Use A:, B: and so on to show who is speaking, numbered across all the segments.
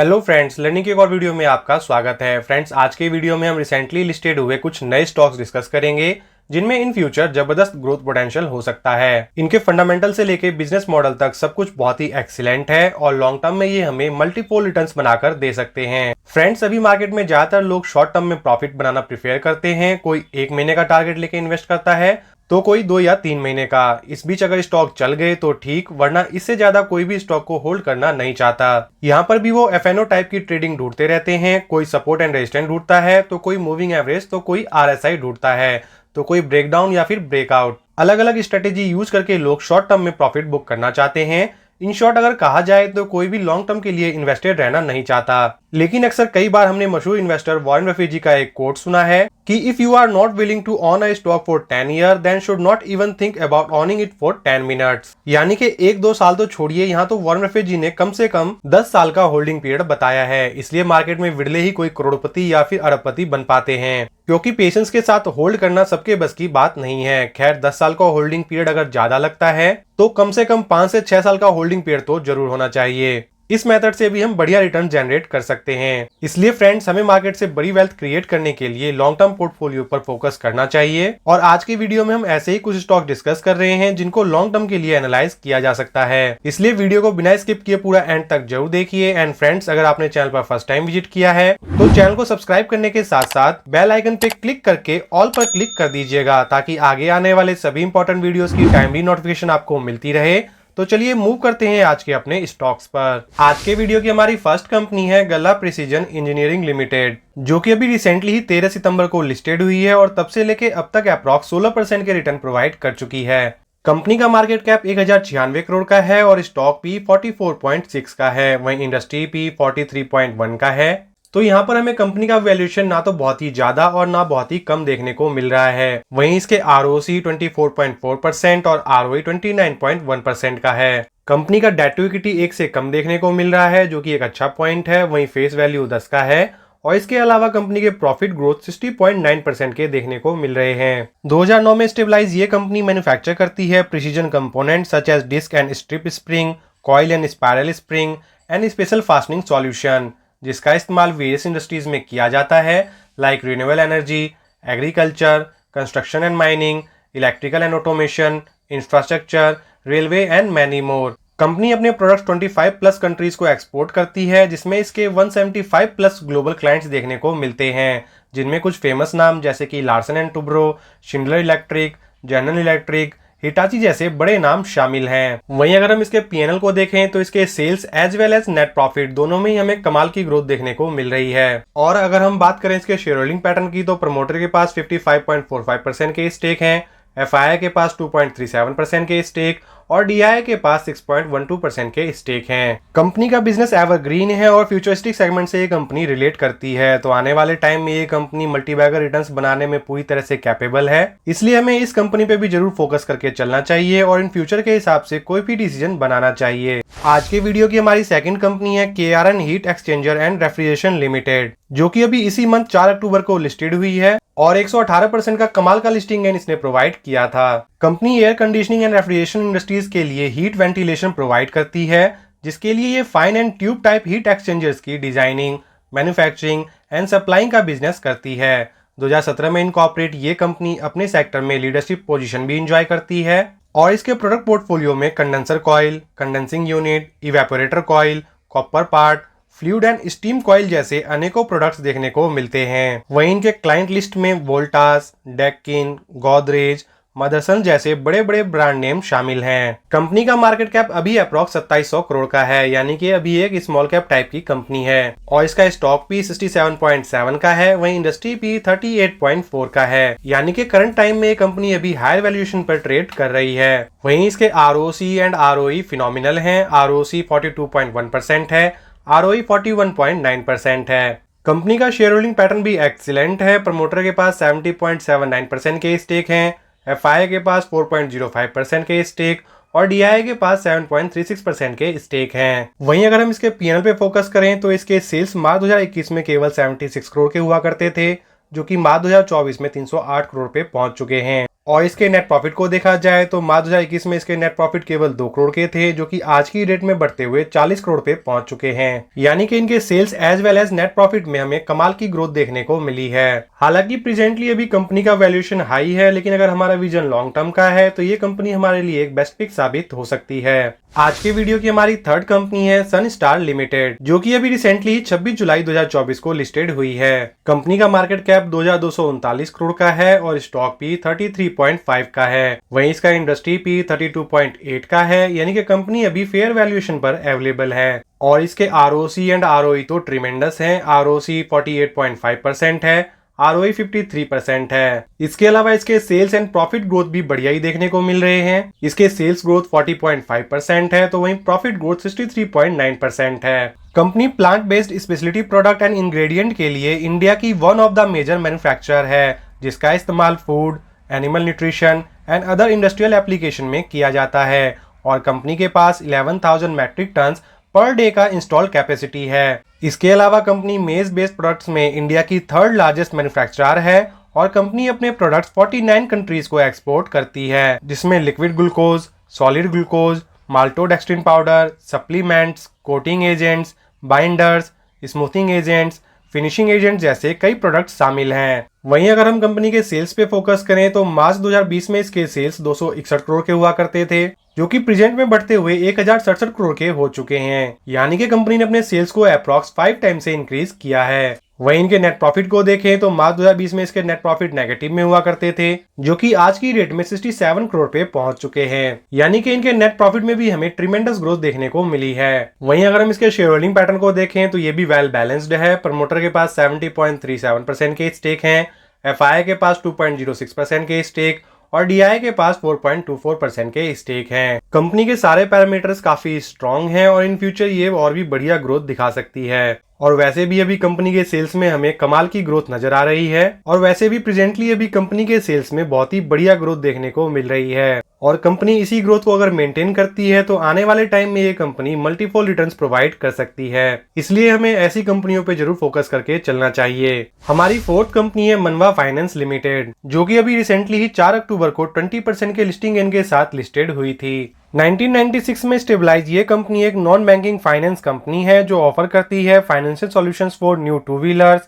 A: Hello friends, learning के एक और वीडियो में आपका स्वागत है। फ्रेंड्स, आज के वीडियो में हम रिसेंटली लिस्टेड हुए कुछ नए स्टॉक्स डिस्कस करेंगे जिनमें इन फ्यूचर जबरदस्त ग्रोथ पोटेंशियल हो सकता है। इनके फंडामेंटल से लेके बिजनेस मॉडल तक सब कुछ बहुत ही एक्सीलेंट है और लॉन्ग टर्म में ये हमें मल्टीपल रिटर्न्स बनाकर दे सकते हैं। फ्रेंड्स, अभी मार्केट में ज्यादातर लोग शॉर्ट टर्म में प्रॉफिट बनाना प्रेफर करते हैं। कोई 1 महीने का टारगेट लेके इन्वेस्ट करता है तो कोई 2 या 3 महीने का। इस बीच अगर स्टॉक चल गए तो ठीक, वरना इससे ज्यादा कोई भी स्टॉक को होल्ड करना नहीं चाहता। यहाँ पर भी वो एफएनओ टाइप की ट्रेडिंग ढूंढते रहते हैं। कोई सपोर्ट एंड रेजिस्टेंस ढूंढता है तो कोई मूविंग एवरेज तो कोई आरएसआई ढूंढता है तो कोई ब्रेकडाउन या फिर ब्रेकआउट। अलग अलग स्ट्रेटेजी यूज करके लोग शॉर्ट टर्म में प्रॉफिट बुक करना चाहते हैं। इन शॉर्ट अगर कहा जाए तो कोई भी लॉन्ग टर्म के लिए इन्वेस्टेड रहना नहीं चाहता। लेकिन अक्सर कई बार हमने मशहूर इन्वेस्टर वॉरेन बफेट जी का एक कोट सुना है कि if you are not willing to own a stock for 10 year then should not even think about owning it for 10 minutes. यानी कि 1-2 साल तो छोड़िए, यहाँ तो वॉरेन बफेट जी ने कम से कम 10 साल का होल्डिंग पीरियड बताया है। इसलिए मार्केट में विरले ही कोई करोड़पति या फिर अरबपति बन पाते हैं, क्योंकि पेशेंस के साथ होल्ड करना सबके बस की बात नहीं है। खैर, 10 साल का होल्डिंग पीरियड अगर ज्यादा लगता है तो कम से कम 5 से 6 साल का होल्डिंग पीरियड तो जरूर होना चाहिए। इस मेथड से भी हम बढ़िया रिटर्न जनरेट कर सकते हैं। इसलिए फ्रेंड्स, हमें मार्केट से बड़ी वेल्थ क्रिएट करने के लिए लॉन्ग टर्म पोर्टफोलियो पर फोकस करना चाहिए। और आज की वीडियो में हम ऐसे ही कुछ स्टॉक डिस्कस कर रहे हैं जिनको लॉन्ग टर्म के लिए एनालाइज किया जा सकता है। इसलिए वीडियो को बिना स्किप किए पूरा एंड तक जरूर देखिए। एंड फ्रेंड्स, अगर आपने चैनल पर फर्स्ट टाइम विजिट किया है तो चैनल को सब्सक्राइब करने के साथ साथ बेल आइकन पे क्लिक करके ऑल पर क्लिक कर दीजिएगा, ताकि आगे आने वाले सभी इंपॉर्टेंट वीडियोस की टाइमली नोटिफिकेशन आपको मिलती रहे। तो चलिए मूव करते हैं आज के अपने स्टॉक्स पर। आज के वीडियो की हमारी फर्स्ट कंपनी है गल्ला प्रिसीजन इंजीनियरिंग लिमिटेड, जो कि अभी रिसेंटली ही 13 सितंबर को लिस्टेड हुई है और तब से लेके अब तक अप्रॉक्स 16% के रिटर्न प्रोवाइड कर चुकी है। कंपनी का मार्केट कैप 1096 करोड़ का है और स्टॉक पी 44.6 का है। वहीं इंडस्ट्री पी 43.1 का है। तो यहाँ पर हमें कंपनी का वैल्यूएशन ना तो बहुत ही ज्यादा और ना बहुत ही कम देखने को मिल रहा है। वहीं इसके आरओसी 24.4% और आरओई 29.1% का है। कंपनी का डेट टू इक्विटी 1 से कम देखने को मिल रहा है, जो कि एक अच्छा पॉइंट है। वहीं फेस वैल्यू 10 का है और इसके अलावा कंपनी के प्रॉफिट ग्रोथ 60.9% के देखने को मिल रहे हैं। 2009 में स्टेबलाइज ये कंपनी मैन्युफैक्चर करती है precision component such as disc and strip spring, coil and spiral spring and special fastening solution, जिसका इस्तेमाल वेरियस इंडस्ट्रीज में किया जाता है, like renewable energy, agriculture, construction and mining, electrical and automation, infrastructure, railway and many more. Company अपने products 25 plus countries को export करती है, जिसमें इसके 175 प्लस ग्लोबल क्लाइंट्स देखने को मिलते हैं, जिनमें कुछ फेमस नाम जैसे कि Larsen and Toubro, Schindler electric, general electric, Hitachi जैसे बड़े नाम शामिल हैं। वहीं अगर हम इसके पीएनएल को देखें तो इसके sales as well as net profit दोनों में ही हमें कमाल की ग्रोथ देखने को मिल रही है। और अगर हम बात करें इसके शेयर होल्डिंग पैटर्न की तो प्रमोटर के पास 55.45% के स्टेक हैं, एफआईआई के पास 2.37% के स्टेक और डीआई के पास 6.12% के स्टेक हैं। कंपनी का बिजनेस एवरग्रीन है और फ्यूचरिस्टिक सेगमेंट से ये कंपनी रिलेट करती है, तो आने वाले टाइम में ये कंपनी मल्टीबैगर रिटर्न्स बनाने में पूरी तरह से कैपेबल है। इसलिए हमें इस कंपनी पे भी जरूर फोकस करके चलना चाहिए और इन फ्यूचर के हिसाब से कोई भी डिसीजन बनाना चाहिए। आज के वीडियो की हमारी सेकंड कंपनी है KRN heat exchanger and refrigeration limited, जो कि अभी इसी मंथ 4 अक्टूबर को लिस्टेड हुई है और 118% का कमाल का लिस्टिंग गेन इसने प्रोवाइड किया था। Company air conditioning and refrigeration industries के लिए हीट वेंटिलेशन प्रोवाइड करती है, जिसके लिए ये fine and tube type heat exchangers की डिजाइनिंग, मैन्युफैक्चरिंग एंड सप्लाइंग का बिजनेस करती है। 2017 में इनकॉर्पोरेट ये कंपनी अपने सेक्टर में लीडरशिप पोजीशन भी इंजॉय करती है और इसके प्रोडक्ट पोर्टफोलियो में condenser coil, condensing unit, evaporator coil, copper part, fluid and steam coil जैसे अनेकों प्रोडक्ट्स देखने को मिलते हैं। वहीं इनके क्लाइंट लिस्ट में वोल्टास, डेक्किन, गोदरेज, मदरसन जैसे बड़े बड़े ब्रांड नेम शामिल हैं। कंपनी का मार्केट कैप अभी अप्रॉक्स 2700 करोड़ का है, यानी कि अभी एक स्मॉल कैप टाइप की कंपनी है और इसका स्टॉक पी 67.7 का है। वहीं इंडस्ट्री पी 38.4 का है, यानी कि करंट टाइम में ये कंपनी अभी हायर वैल्यूएशन पर ट्रेड कर रही है। वहीं इसके आरओसी एंड आरओई फिनोमिनल है। आरओसी 42.1% है, आरओई 41.9% है। कंपनी का शेयर होल्डिंग पैटर्न भी एक्सीलेंट है। प्रमोटर के पास 70.79% के स्टेक हैं, एफआईआई के पास 4.05% के स्टेक और डीआई के पास 7.36% के स्टेक हैं। वहीं अगर हम इसके पीएनएल पे फोकस करें तो इसके सेल्स मार्च 2021 में केवल 76 करोड़ के हुआ करते थे, जो कि मार्च 2024 में 308 करोड़ पे पहुंच चुके हैं और इसके नेट प्रॉफिट को देखा जाए तो मार्च 2021 में इसके नेट प्रॉफिट केवल 2 करोड़ के थे, जो कि आज की डेट में बढ़ते हुए 40 करोड़ पे पहुंच चुके हैं। यानी कि इनके sales as well as net profit में हमें कमाल की ग्रोथ देखने को मिली है। हालांकि प्रेजेंटली अभी कंपनी का वैल्यूएशन हाई है, लेकिन अगर हमारा विजन लॉन्ग टर्म का है तो ये कंपनी हमारे लिए एक बेस्ट पिक साबित हो सकती है। आज के वीडियो की हमारी थर्ड कंपनी है सन स्टार लिमिटेड, जो कि अभी रिसेंटली 26 जुलाई 2024 को लिस्टेड हुई है। कंपनी का मार्केट कैप 2239 करोड़ का है और स्टॉक पी 33.5 का है। वहीं इसका इंडस्ट्री पी 32.8 का है, यानी कि कंपनी अभी फेयर वैल्यूएशन पर अवेलेबल है। और इसके आरओसी एंड आरओई तो ट्रिमेंडस हैं। आरओसी 48.5% है, आरओई 53% है। इसके अलावा इसके सेल्स एंड प्रॉफिट ग्रोथ भी बढ़िया ही देखने को मिल रहे हैं। इसके सेल्स ग्रोथ 40.5% है, तो वहीं प्रॉफिट ग्रोथ 63.9% है। Company plant based speciality product and ingredient के लिए इंडिया की one of the major manufacturer है, जिसका इस्तेमाल food, animal nutrition and other industrial application में किया जाता है। और कंपनी के पास 11,000 मैट्रिक टन पर डे का इंस्टॉल कैपेसिटी है। इसके अलावा कंपनी मेज बेस्ड प्रोडक्ट्स में इंडिया की थर्ड लार्जेस्ट मैन्युफैक्चरर है और कंपनी अपने प्रोडक्ट्स 49 कंट्रीज को एक्सपोर्ट करती है, जिसमें liquid glucose, solid glucose, maltodextrin powder, supplements, coating agents, binders, smoothing agents, finishing agent जैसे कई प्रोडक्ट्स शामिल हैं। वहीं अगर हम कंपनी के सेल्स पे फोकस करें तो मार्च 2020 में इसके सेल्स 261 करोड़ के हुआ करते थे, जो कि प्रेजेंट में बढ़ते हुए 1067 करोड़ के हो चुके हैं। यानी कि कंपनी ने अपने सेल्स को अप्रॉक्स 5 टाइम से इंक्रीज किया है। वहीं इनके नेट प्रॉफिट को देखें तो मार्च 2020 में इसके नेट प्रॉफिट नेगेटिव में हुआ करते थे, जो कि आज की रेट में 67 करोड़ पे पहुंच चुके हैं। यानी कि इनके नेट प्रॉफिट में भी हमें ट्रिमेंडस ग्रोथ देखने को मिली है। वहीं अगर हम इसके शेयर होल्डिंग पैटर्न को देखें तो ये भी वेल बैलेंस्ड है। प्रमोटर के पास 70.37% के स्टेक हैं, एफआई के पास 2.06% के स्टेक और डीआई के पास 4.24% के स्टेक हैं। कंपनी के सारे पैरामीटर्स काफी स्ट्रॉन्ग हैं और इन फ्यूचर ये और भी बढ़िया ग्रोथ दिखा सकती है। और वैसे भी अभी कंपनी के सेल्स में हमें कमाल की ग्रोथ नजर आ रही है और वैसे भी प्रेजेंटली अभी कंपनी के सेल्स में बहुत ही बढ़िया ग्रोथ देखने को मिल रही है। और कंपनी इसी ग्रोथ को अगर मेंटेन करती है तो आने वाले टाइम में ये कंपनी मल्टीपल रिटर्न्स प्रोवाइड कर सकती है। इसलिए हमें ऐसी कंपनियों पे जरूर फोकस करके चलना चाहिए। हमारी फोर्थ कंपनी है मनवा फाइनेंस लिमिटेड, जो कि अभी रिसेंटली ही 4 अक्टूबर को 20% के लिस्टिंग गेन के साथ लिस्टेड हुई थी। 1996 में स्टेबलाइज ये कंपनी एक नॉन बैंकिंग फाइनेंस कंपनी है जो ऑफर करती है financial solutions for new 2 wheelers,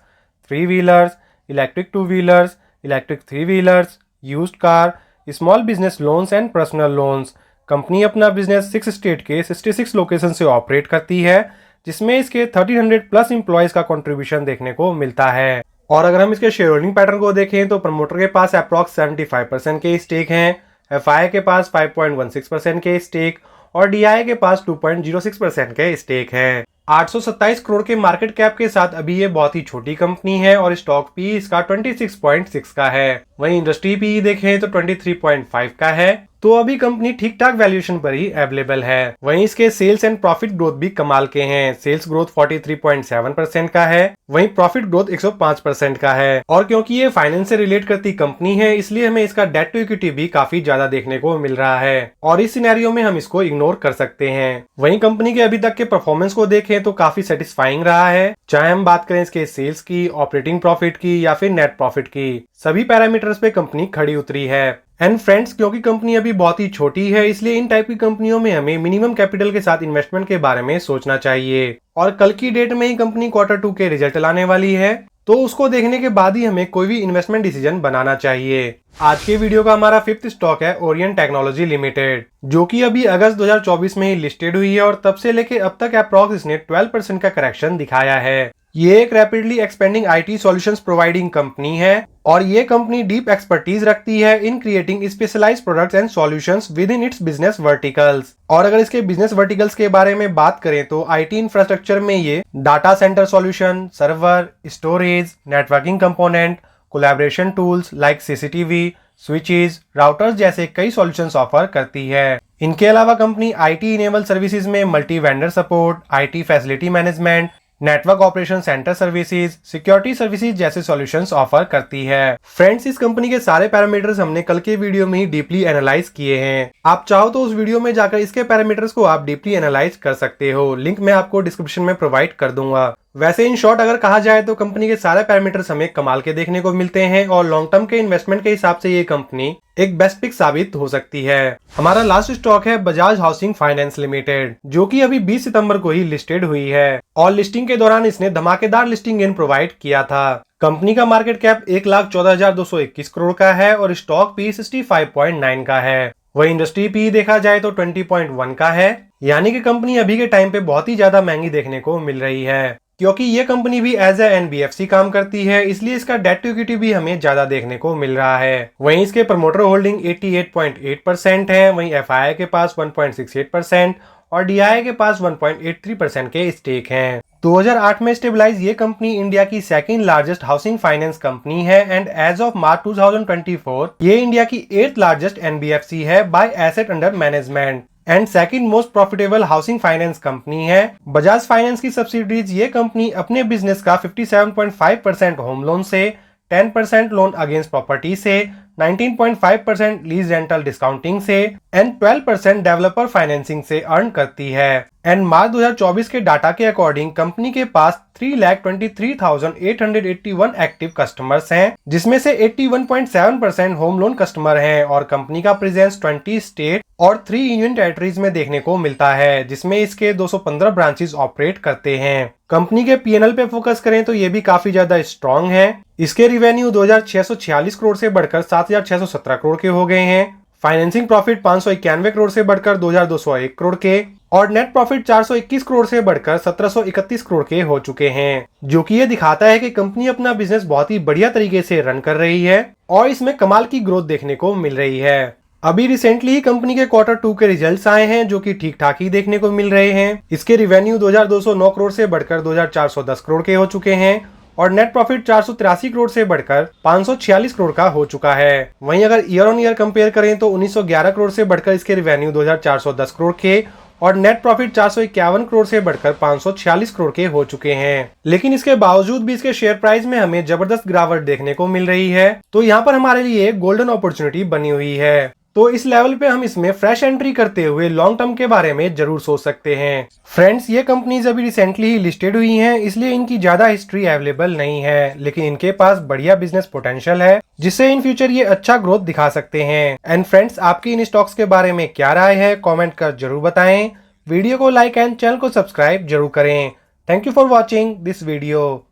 A: 3 wheelers, electric 2 wheelers, electric 3 wheelers, used car, small business loans and personal loans. Company अपना बिजनेस 6 स्टेट के 66 लोकेशन से ऑपरेट करती है, जिसमें इसके 1300 प्लस एम्प्लॉयज का कंट्रीब्यूशन देखने को मिलता है। और अगर हम इसके शेयर होल्डिंग पैटर्न को देखें तो प्रमोटर के पास अप्रॉक्स 75% के स्टेक हैं, एफआई के पास 5.16% के स्टेक और डीआई के पास 2.06% के स्टेक हैं। 827 करोड़ के मार्केट कैप के साथ अभी ये बहुत ही छोटी कंपनी है और स्टॉक पी इसका 26.6 का है। वहीं इंडस्ट्री पी देखें तो 23.5 का है, तो अभी कंपनी ठीक ठाक वैल्यूएशन पर ही अवेलेबल है। वहीं इसके सेल्स एंड प्रॉफिट ग्रोथ भी कमाल के हैं। सेल्स ग्रोथ 43.7% का है, वहीं प्रॉफिट ग्रोथ 105% का है। और क्योंकि ये फाइनेंस से रिलेट करती कंपनी है, इसलिए हमें इसका डेट टू इक्विटी भी काफी ज्यादा देखने को मिल रहा है और इस सिनेरियो में हम इसको इग्नोर कर सकते हैं। वहीं कंपनी के अभी तक के परफॉर्मेंस को देखें तो काफी सेटिस्फाइंग रहा है, चाहे हम बात करें इसके सेल्स की, ऑपरेटिंग प्रॉफिट की या फिर नेट प्रॉफिट की। सभी पैरामीटर्स पे कंपनी खड़ी उतरी है। एंड फ्रेंड्स, क्योंकि कंपनी अभी बहुत ही छोटी है, इसलिए इन टाइप की कंपनियों में हमें मिनिमम कैपिटल के साथ इन्वेस्टमेंट के बारे में सोचना चाहिए। और कल की डेट में ही कंपनी Q2 के रिजल्ट लाने वाली है, तो उसको देखने के बाद ही हमें कोई भी इन्वेस्टमेंट डिसीजन बनाना चाहिए। आज के वीडियो का हमारा 5th स्टॉक है ओरिएंट टेक्नोलॉजी लिमिटेड, जो कि अभी अगस्त 2024 में ही लिस्टेड हुई है और तब से लेके अब तक अप्रॉक्स इसने 12% का करेक्शन दिखाया है। ये एक rapidly expanding IT solutions providing company है और ये कंपनी डीप एक्सपर्टीज रखती है in creating specialised products and solutions with in its business verticals. और अगर इसके बिजनेस वर्टिकल्स के बारे में बात करें तो आईटी इंफ्रास्ट्रक्चर में ये data centre solution, server, storage, networking component, collaboration tools like CCTV, switches, routers जैसे कई सॉल्यूशंस ऑफर करती है। इनके अलावा कंपनी आईटी इनेबल सर्विसेज में multi vendor support, IT facility management, network operation centre services, security services जैसे solutions offer करती है। फ्रेंड्स, इस कंपनी के सारे पैरामीटर्स हमने कल के वीडियो में ही डीपली एनालाइज किए हैं। आप चाहो तो उस वीडियो में जाकर इसके पैरामीटर्स को आप डीपली एनालाइज कर सकते हो। लिंक मैं आपको डिस्क्रिप्शन में प्रोवाइड कर दूंगा। वैसे इन शॉर्ट अगर कहा जाए तो कंपनी के सारे पैरामीटर्स हमें कमाल के देखने को मिलते हैं और लॉन्ग टर्म के इन्वेस्टमेंट के हिसाब से ये कंपनी एक बेस्ट पिक साबित हो सकती है। हमारा लास्ट स्टॉक है बजाज हाउसिंग फाइनेंस लिमिटेड, जो कि अभी 20 सितंबर को ही लिस्टेड हुई है और लिस्टिंग के दौरान इसने धमाकेदार लिस्टिंग गेन प्रोवाइड किया था। कंपनी का मार्केट कैप 1,14,221 करोड़ का है और स्टॉक पी 65.9 का है। वही इंडस्ट्री पी देखा जाए तो 20.1 का है, यानी कि कंपनी अभी के टाइम पे बहुत ही ज्यादा महंगी देखने को मिल रही है। क्योंकि ये कंपनी भी एज ए एनबीएफसी काम करती है, इसलिए इसका डेट टू इक्विटी भी हमें ज्यादा देखने को मिल रहा है। वहीं इसके प्रमोटर होल्डिंग 88.8% है, वहीं एफआईआई के पास 1.68% और डीआईआई के पास 1.83% के स्टेक हैं। 2008 में स्टेबलाइज ये कंपनी इंडिया की second largest housing finance company है एंड एज ऑफ मार्च 2024 ये इंडिया की 8th लार्जेस्ट एनबीएफसी है bye asset under management and second most profitable housing finance company है। बजाज फाइनेंस की सब्सिडीज ये कंपनी अपने बिजनेस का 57.5% होम लोन से, 10% लोन अगेंस्ट प्रॉपर्टी से, 19.5% लीज रेंटल डिस्काउंटिंग से एंड 12% डेवलपर फाइनेंसिंग से अर्न करती है। एंड मार्च 2024 के डाटा के अकॉर्डिंग कंपनी के पास 3,23,881 एक्टिव कस्टमर्स हैं, जिसमें से 81.7% होम लोन कस्टमर हैं और कंपनी का प्रेजेंस 20 स्टेट और 3 यूनियन टेरिटरीज में देखने को मिलता है, जिसमें इसके 215 ब्रांचेस ऑपरेट करते हैं। कंपनी के पीएनएल पे फोकस करें तो ये भी काफी ज्यादा स्ट्रॉन्ग है। इसके रिवेन्यू 2,646 करोड़ से बढ़कर 7,617 करोड़ के हो गए हैं। फाइनेंसिंग प्रॉफिट 591 करोड़ से बढ़कर 2,201 करोड़ के और नेट प्रॉफिट 421 करोड़ से बढ़कर 1,731 करोड़ के हो चुके हैं, जो कि ये दिखाता है कि कंपनी अपना बिजनेस बहुत ही बढ़िया तरीके से रन कर रही है और इसमें कमाल की ग्रोथ देखने को मिल रही है। अभी रिसेंटली ही कंपनी के Q2 के रिजल्ट्स आए हैं, जो कि ठीक ठाक ही देखने को मिल रहे हैं। इसके रिवेन्यू 2,209 करोड़ से बढ़कर 2,410 करोड़ के हो चुके हैं और नेट प्रॉफिट 483 करोड़ से बढ़कर 546 करोड़ का हो चुका है। वहीं अगर ईयर ऑन ईयर कंपेयर करें तो 1911 करोड़ से बढ़कर इसके रिवेन्यू 2,410 करोड़ के और नेट प्रॉफिट 451 करोड़ से बढ़कर 546 करोड़ के हो चुके हैं। लेकिन इसके बावजूद भी इसके शेयर प्राइस में हमें जबरदस्त गिरावट देखने को मिल रही है, तो यहाँ पर हमारे लिए एक गोल्डन अपॉर्चुनिटी बनी हुई है। तो इस लेवल पे हम इसमें फ्रेश एंट्री करते हुए लॉन्ग टर्म के बारे में जरूर सोच सकते हैं। फ्रेंड्स, ये कंपनीज अभी रिसेंटली ही लिस्टेड हुई हैं, इसलिए इनकी ज्यादा हिस्ट्री अवेलेबल नहीं है, लेकिन इनके पास बढ़िया बिजनेस पोटेंशियल है, जिससे इन फ्यूचर ये अच्छा ग्रोथ दिखा सकते हैं। एंड फ्रेंड्स, आपकी इन स्टॉक्स के बारे में क्या राय है, कॉमेंट कर जरूर बताएं। वीडियो को लाइक एंड चैनल को सब्सक्राइब जरूर करें। Thank you for watching this video.